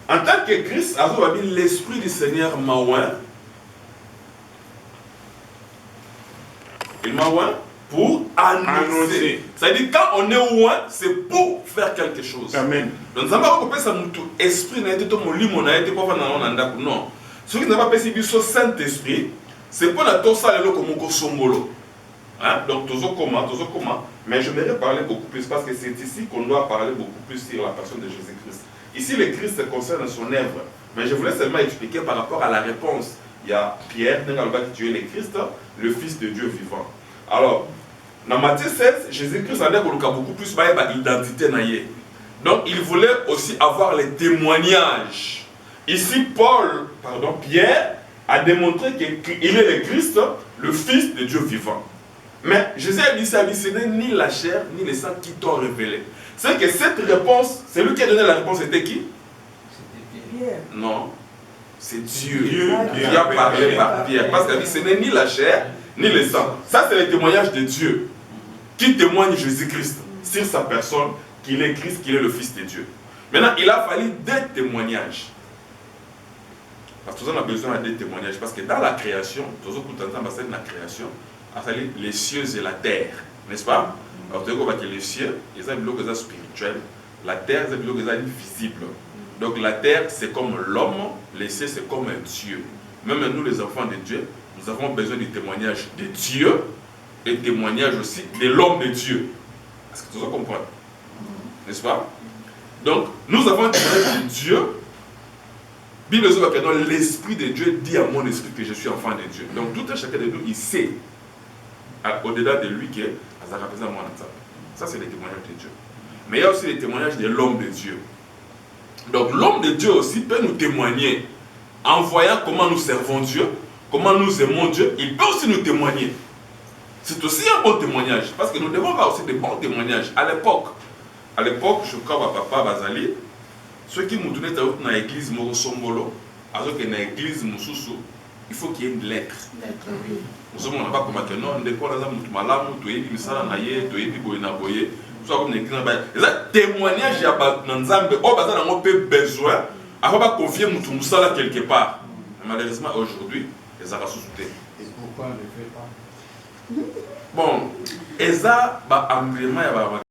En tant que Christ, l'Esprit du Seigneur m'a oint. Il m'a oint pour annoncer. C'est-à-dire quand on est oint, c'est pour faire quelque chose. Amen. Donc ça va pas ça mon esprit n'a été tout mon lit mon a été pas dans non. Ce qui n'a pas passé du Saint-Esprit, c'est pour la tosa le comme ko sombolo. Hein? Donc toujours comment. Mais je voudrais parler beaucoup plus parce que c'est ici qu'on doit parler beaucoup plus sur la personne de Jésus-Christ. Ici, le Christ concerne son œuvre. Mais je voulais seulement expliquer par rapport à la réponse. Il y a Pierre, qui est le Christ, le Fils de Dieu vivant. Alors, dans Matthieu 16, Jésus-Christ a beaucoup plus d'identité. Donc, il voulait aussi avoir les témoignages. Ici, Pierre a démontré qu'il est le Christ, le Fils de Dieu vivant. Mais Jésus a dit ça, ce n'est ni la chair, ni le sang qui t'ont révélé. C'est que cette réponse, c'est lui qui a donné la réponse, c'était qui? C'était Pierre. Non, c'est Dieu qui a parlé par Pierre. Parce qu'il a dit, ce n'est ni la chair, ni le sang. Ça, c'est le témoignage de Dieu qui témoigne Jésus-Christ sur sa personne, qu'il est Christ, qu'il est le Fils de Dieu. Maintenant, il a fallu des témoignages. Parce que nous avons besoin de témoignages. Parce que dans la création, nous avons la création, les cieux et la terre, n'est-ce pas? Alors, les cieux, ils ont des spirituels, la terre, ils ont des visibles. Donc, la terre, c'est comme l'homme, les cieux, c'est comme un Dieu. Même nous, les enfants de Dieu, nous avons besoin du témoignage de Dieu et témoignage aussi de l'homme de Dieu. Est-ce que tu comprends? N'est-ce pas? Donc, nous avons un témoignage de Dieu. L'Esprit de Dieu dit à mon esprit que je suis enfant de Dieu. Donc, tout un chacun de nous, il sait, au-delà de lui, que ça, c'est le témoignage de Dieu. Mais il y a aussi les témoignages de l'homme de Dieu. Donc, l'homme de Dieu aussi peut nous témoigner en voyant comment nous servons Dieu, comment nous aimons Dieu. Il peut aussi nous témoigner. C'est aussi un bon témoignage, parce que nous devons avoir aussi des bons témoignages. À l'époque, je crois que papa Bazali, ceux qui m'ont donné dans l'église Morosombolo, alors que dans l'église Moussousou, il faut qu'il y ait une lettre. Nous sommes pas comme que non, des fois, nous avons tout malade, nous avons mis ça dans naïe, nous avons mis boye na boye. Nous sommes comme l'église na boye. Les témoignages, il y a dans Nzambe, oh, bah ça, on a besoin, avant de confier nous ça là quelque part. Malheureusement, aujourd'hui, les arabes sous-soutés. Et pourquoi on ne le fait pas? Bon, Eza, bah, emblément, il y a